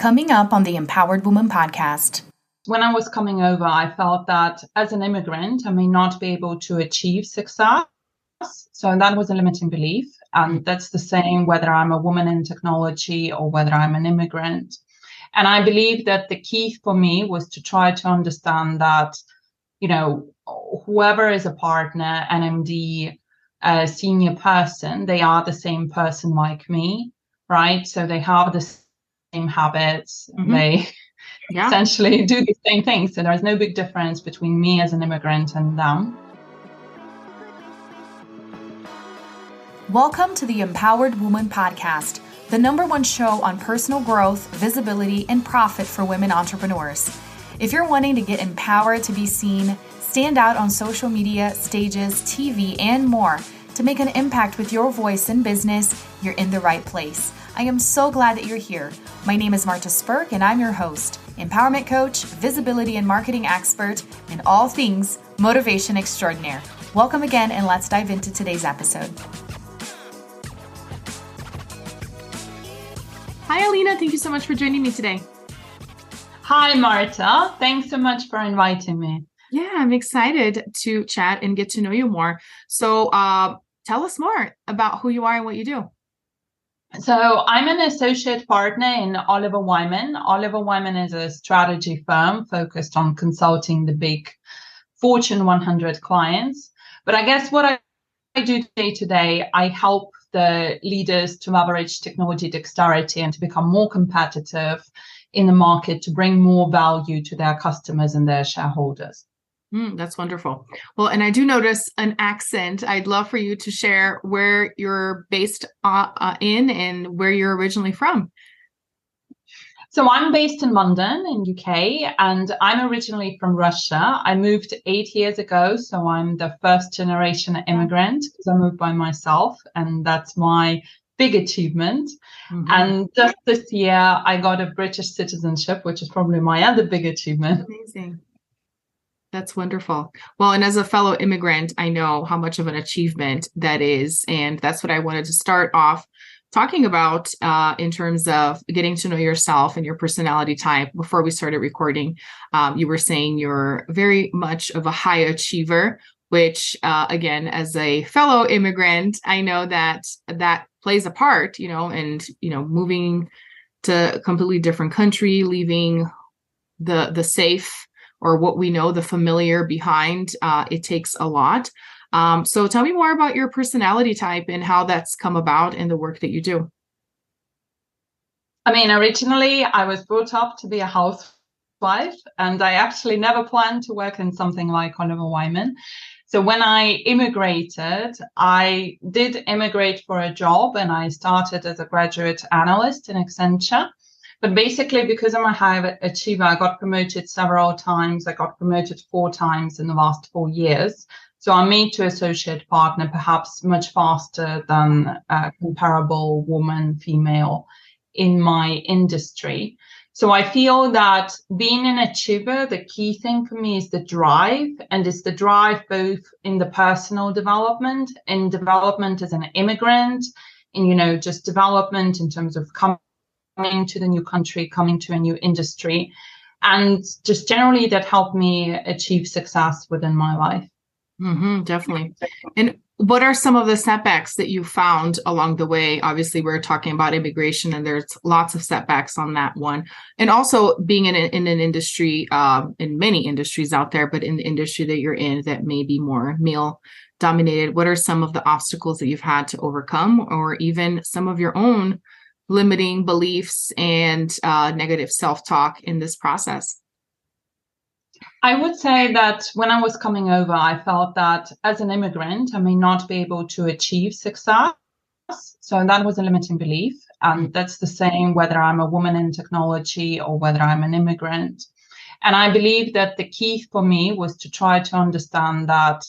Coming up on the Empowered Woman podcast. When I was coming over, I felt that as an immigrant, I may not be able to achieve success. So that was a limiting belief. And that's the same whether I'm a woman in technology or whether I'm an immigrant. And I believe that the key for me was to try to understand that, whoever is a partner, an MD, a senior person, they are the same person like me, right? So they have the same habits. They essentially do the same things. So there's no big difference between me as an immigrant and them. Welcome to the Empowered Woman podcast, the #1 show on personal growth, visibility, and profit for women entrepreneurs. If you're wanting to get empowered to be seen, stand out on social media, stages, TV, and more to make an impact with your voice in business, you're in the right place. I am so glad that you're here. My name is Marta Spurk, and I'm your host, empowerment coach, visibility and marketing expert, and all things motivation extraordinaire. Welcome again, and let's dive into today's episode. Hi, Alina. Thank you so much for joining me today. Hi, Marta. Thanks so much for inviting me. Yeah, I'm excited to chat and get to know you more. So tell us more about who you are and what you do. So I'm an associate partner in Oliver Wyman. Oliver Wyman is a strategy firm focused on consulting the big Fortune 100 clients. But I guess what I do day to day, I help the leaders to leverage technology dexterity and to become more competitive in the market, to bring more value to their customers and their shareholders. That's wonderful. Well, and I do notice an accent. I'd love for you to share where you're based in and where you're originally from. So I'm based in London in UK, and I'm originally from Russia. I moved 8 years ago, so I'm the first generation immigrant because I moved by myself, and that's my big achievement. And just this year, I got a British citizenship, which is probably my other big achievement. Amazing. That's wonderful. Well, and as a fellow immigrant, I know how much of an achievement that is. And that's what I wanted to start off talking about in terms of getting to know yourself and your personality type. Before we started recording, you were saying you're very much of a high achiever, which again, as a fellow immigrant, I know that plays a part, and, moving to a completely different country, leaving the safe or what we know, the familiar behind, it takes a lot. So tell me more about your personality type and how that's come about in the work that you do. I mean, originally I was brought up to be a housewife, and I actually never planned to work in something like Oliver Wyman. So when I immigrated, I did immigrate for a job, and I started as a graduate analyst in Accenture. But basically, because I'm a high achiever, I got promoted several times. I got promoted 4 times in the last 4 years. So I made to associate partner perhaps much faster than a comparable woman, female in my industry. So I feel that being an achiever, the key thing for me is the drive, and it's the drive both in the personal development, in development as an immigrant, in, just development in terms of coming to the new country, coming to a new industry, and just generally that helped me achieve success within my life. Definitely. And what are some of the setbacks that you found along the way? Obviously, we're talking about immigration, and there's lots of setbacks on that one. And also being in an industry, in many industries out there, but in the industry that you're in that may be more male dominated, what are some of the obstacles that you've had to overcome, or even some of your own limiting beliefs and negative self-talk in this process? I would say that when I was coming over, I felt that as an immigrant, I may not be able to achieve success. So that was a limiting belief. And that's the same whether I'm a woman in technology or whether I'm an immigrant. And I believe that the key for me was to try to understand that,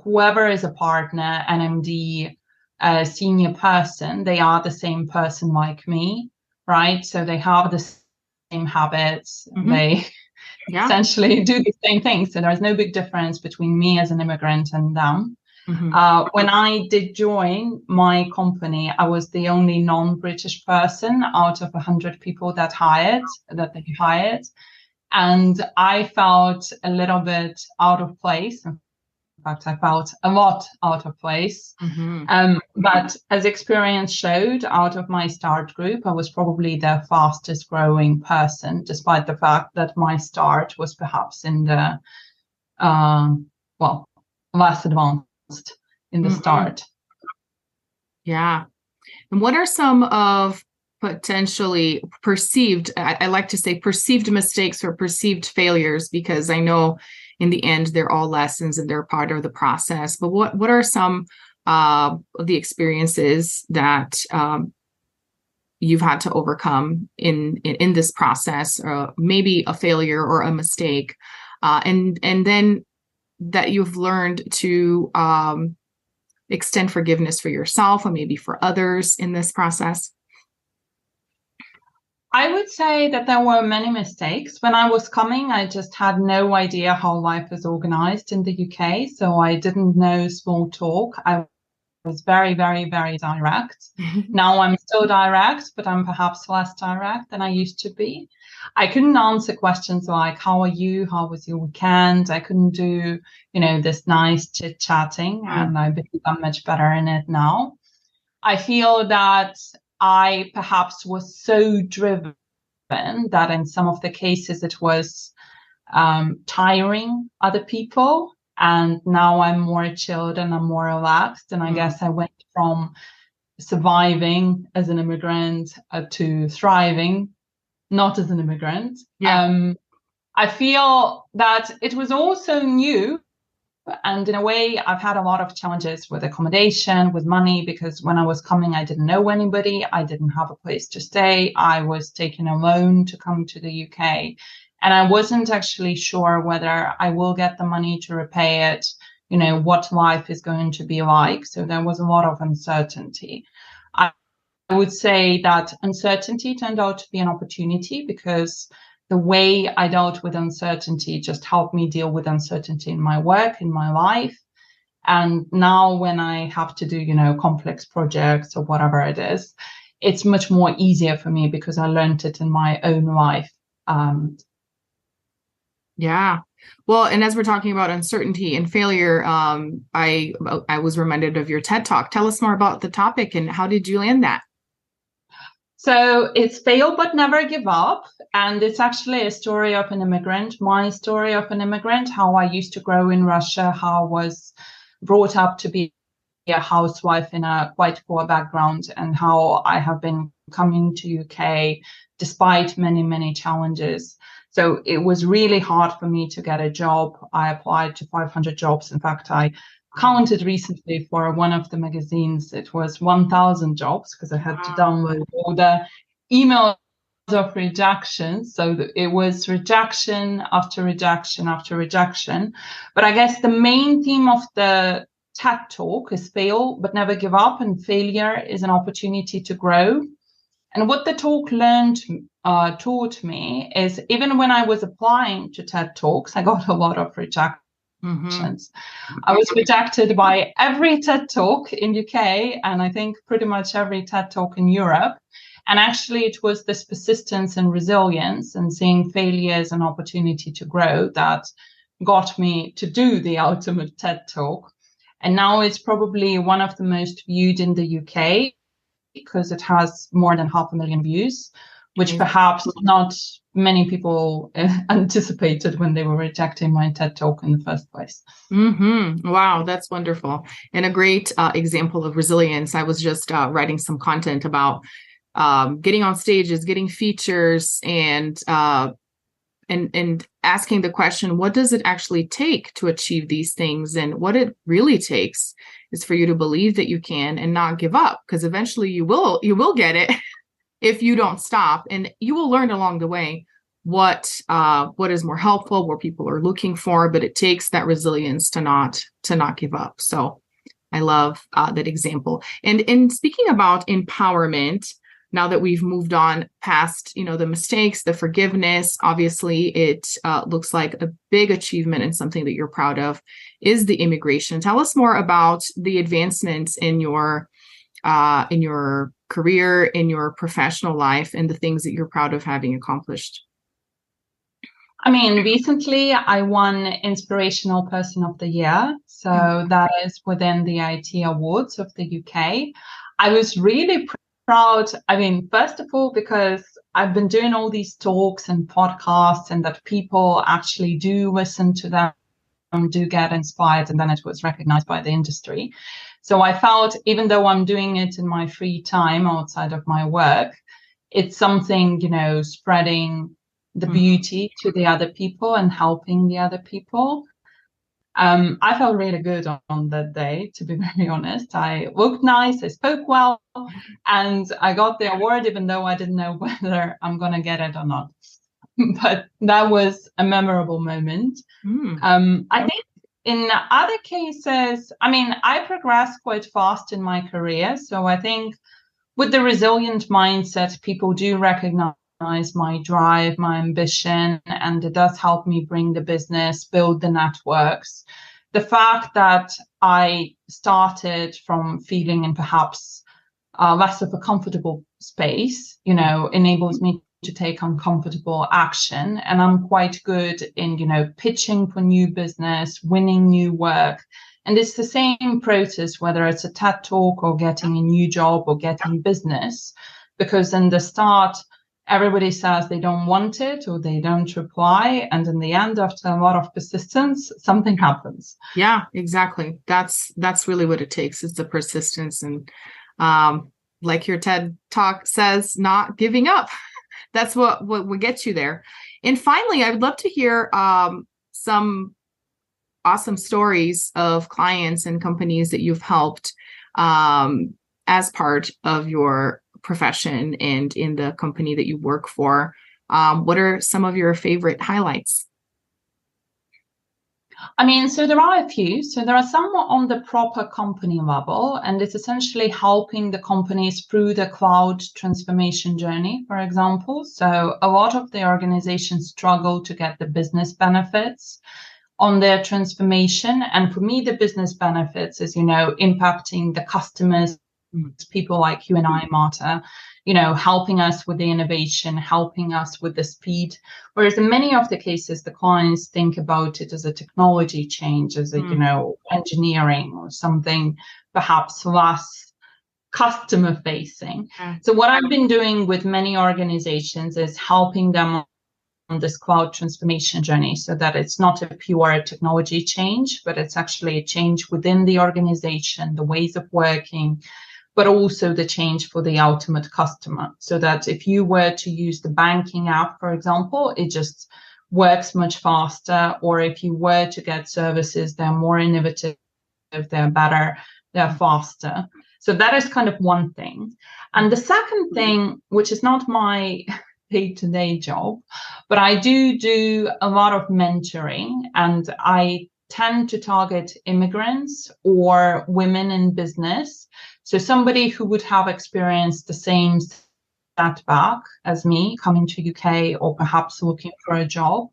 whoever is a partner, an MD, a senior person, they are the same person like me, right? So they have the same habits. They essentially do the same things. So there's no big difference between me as an immigrant and them. Mm-hmm. When I did join my company, I was the only non-British person out of 100 people that they hired. And I felt a little bit out of place. In fact, I felt a lot out of place. Mm-hmm. But as experience showed, out of my start group, I was probably the fastest growing person, despite the fact that my start was perhaps in the, less advanced in the Mm-hmm. start. Yeah. And what are some of potentially perceived, I like to say perceived mistakes or perceived failures, because I know in the end, they're all lessons and they're part of the process. But what are some of the experiences that you've had to overcome in this process, or maybe a failure or a mistake, and then that you've learned to extend forgiveness for yourself or maybe for others in this process? I would say that there were many mistakes. When I was coming, I just had no idea how life is organized in the UK. So I didn't know small talk. I was very, very, very direct. Now I'm still direct, but I'm perhaps less direct than I used to be. I couldn't answer questions like, how are you? How was your weekend? I couldn't do, this nice chit-chatting, and I believe I'm much better in it now. I feel that I perhaps was so driven that in some of the cases it was tiring other people. And now I'm more chilled and I'm more relaxed. And I guess I went from surviving as an immigrant to thriving, not as an immigrant. Yeah. I feel that it was also new. And in a way, I've had a lot of challenges with accommodation, with money, because when I was coming, I didn't know anybody. I didn't have a place to stay. I was taking a loan to come to the UK. And I wasn't actually sure whether I will get the money to repay it, what life is going to be like. So there was a lot of uncertainty. I would say that uncertainty turned out to be an opportunity, because the way I dealt with uncertainty just helped me deal with uncertainty in my work, in my life. And now when I have to do, complex projects or whatever it is, it's much more easier for me because I learned it in my own life. Yeah. Well, and as we're talking about uncertainty and failure, I was reminded of your TED Talk. Tell us more about the topic and how did you land that? So it's fail but never give up. And it's actually a story of an immigrant, my story of an immigrant, how I used to grow in Russia, how I was brought up to be a housewife in a quite poor background, and how I have been coming to UK despite many, many challenges. So it was really hard for me to get a job. I applied to 500 jobs. In fact, I counted recently for one of the magazines. It was 1,000 jobs because I had to download all the emails of rejection. So it was rejection after rejection after rejection. But I guess the main theme of the TED Talk is fail, but never give up. And failure is an opportunity to grow. And what the talk taught me is, even when I was applying to TED Talks, I got a lot of rejections. I was rejected by every TED Talk in UK, and I think pretty much every TED Talk in Europe. And actually, it was this persistence and resilience and seeing failure as an opportunity to grow that got me to do the ultimate TED Talk. And now it's probably one of the most viewed in the UK because it has more than 500,000 views, which perhaps not many people anticipated when they were rejecting my TED Talk in the first place. Wow, that's wonderful. And a great example of resilience. I was just writing some content about getting on stages, getting features, and asking the question, what does it actually take to achieve these things? And what it really takes is for you to believe that you can and not give up, because eventually you will get it if you don't stop, and you will learn along the way what is more helpful, what people are looking for. But it takes that resilience to not give up. So I love that example. And speaking about empowerment, now that we've moved on past, the mistakes, the forgiveness, obviously it looks like a big achievement and something that you're proud of is the immigration. Tell us more about the advancements in your career, in your professional life, and the things that you're proud of having accomplished. I mean, recently I won Inspirational Person of the Year. So that is within the IT Awards of the UK. I was really proud. I mean, first of all, because I've been doing all these talks and podcasts and that people actually do listen to them, do get inspired, and then it was recognized by the industry. So I felt, even though I'm doing it in my free time outside of my work, it's something, spreading the beauty to the other people and helping the other people. I felt really good on that day, to be very honest. I looked nice, I spoke well, and I got the award, even though I didn't know whether I'm going to get it or not. But that was a memorable moment. I think in other cases, I mean, I progressed quite fast in my career. So I think with the resilient mindset, people do recognize my drive, my ambition, and it does help me bring the business, build the networks. The fact that I started from feeling in perhaps less of a comfortable space, enables me to take uncomfortable action. And I'm quite good in, pitching for new business, winning new work. And it's the same process, whether it's a TED talk or getting a new job or getting business, because in the start, everybody says they don't want it or they don't reply. And in the end, after a lot of persistence, something happens. Yeah, exactly. That's really what it takes. It's the persistence. And like your TED talk says, not giving up. That's what will get you there. And finally, I would love to hear some awesome stories of clients and companies that you've helped as part of your profession and in the company that you work for. What are some of your favorite highlights? I mean, so there are a few. So there are some on the proper company level, and it's essentially helping the companies through the cloud transformation journey, for example. So a lot of the organizations struggle to get the business benefits on their transformation. And for me, the business benefits is, impacting the customers, people like you and I, Marta, helping us with the innovation, helping us with the speed. Whereas in many of the cases, the clients think about it as a technology change, as a, engineering or something perhaps less customer facing. So what I've been doing with many organizations is helping them on this cloud transformation journey so that it's not a pure technology change, but it's actually a change within the organization, the ways of working, but also the change for the ultimate customer. So that if you were to use the banking app, for example, it just works much faster. Or if you were to get services, they're more innovative, they're better, they're faster. So that is kind of one thing. And the second thing, which is not my day-to-day job, but I do a lot of mentoring, and I tend to target immigrants or women in business. So somebody who would have experienced the same setback as me coming to UK or perhaps looking for a job.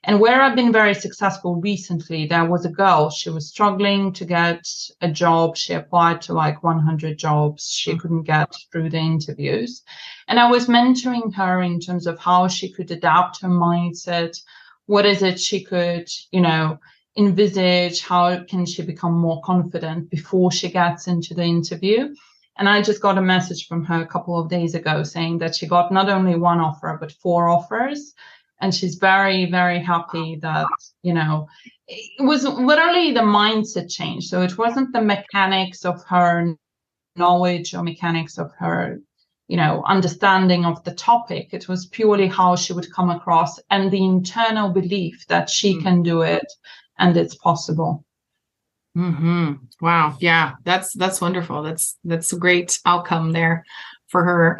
And where I've been very successful recently, there was a girl, she was struggling to get a job. She applied to like 100 jobs. She couldn't get through the interviews. And I was mentoring her in terms of how she could adapt her mindset. What is it she could, envisage? How can she become more confident before she gets into the interview? And I just got a message from her a couple of days ago saying that she got not only one offer, but 4 offers. And she's very, very happy that, it was literally the mindset change. So it wasn't the mechanics of her knowledge or mechanics of her, understanding of the topic. It was purely how she would come across and the internal belief that she can do it and it's possible. Wow. Yeah, that's wonderful. That's a great outcome there for her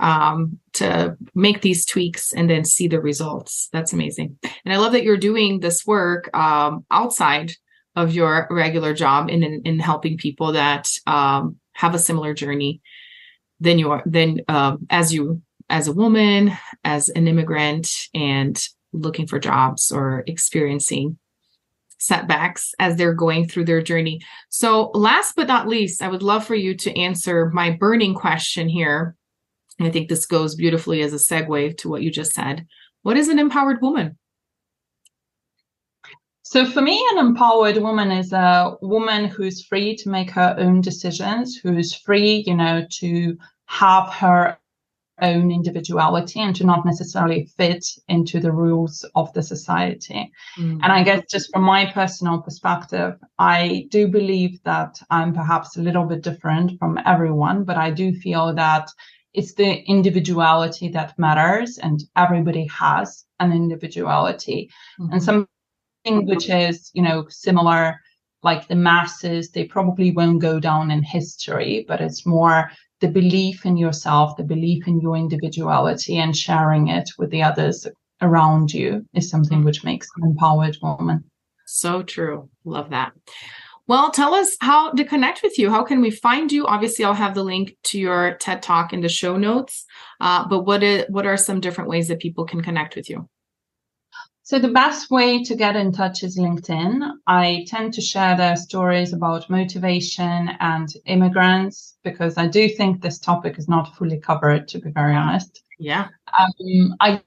to make these tweaks and then see the results. That's amazing. And I love that you're doing this work outside of your regular job in helping people that have a similar journey. than you are than as a woman, as an immigrant, and looking for jobs or experiencing setbacks as they're going through their journey. So last but not least, I would love for you to answer my burning question here. And I think this goes beautifully as a segue to what you just said. What is an empowered woman? So for me, an empowered woman is a woman who's free to make her own decisions, who's free, to have her own individuality and to not necessarily fit into the rules of the society. And I guess just from my personal perspective, I do believe that I'm perhaps a little bit different from everyone, but I do feel that it's the individuality that matters, and everybody has an individuality. And something which is, similar, like the masses, they probably won't go down in history, but it's more the belief in yourself, the belief in your individuality, and sharing it with the others around you is something which makes an empowered woman. So true. Love that. Well, tell us how to connect with you. How can we find you? Obviously, I'll have the link to your TED Talk in the show notes. But what are some different ways that people can connect with you? So the best way to get in touch is LinkedIn. I tend to share their stories about motivation and immigrants because I do think this topic is not fully covered, to be very honest. Yeah. I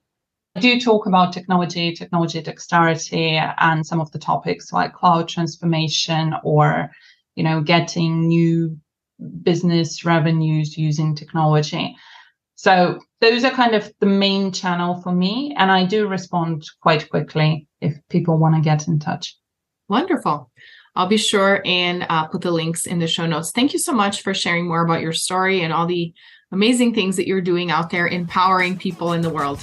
do talk about technology dexterity, and some of the topics like cloud transformation or, getting new business revenues using technology. So those are kind of the main channel for me. And I do respond quite quickly if people want to get in touch. Wonderful. I'll be sure and put the links in the show notes. Thank you so much for sharing more about your story and all the amazing things that you're doing out there, empowering people in the world.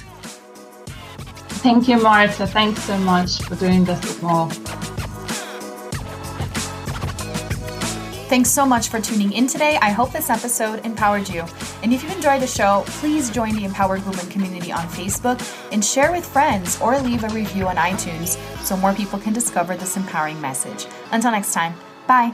Thank you, Marta. Thanks so much for doing this as well. Thanks so much for tuning in today. I hope this episode empowered you. And if you enjoyed the show, please join the Empowered Woman community on Facebook and share with friends or leave a review on iTunes so more people can discover this empowering message. Until next time, bye.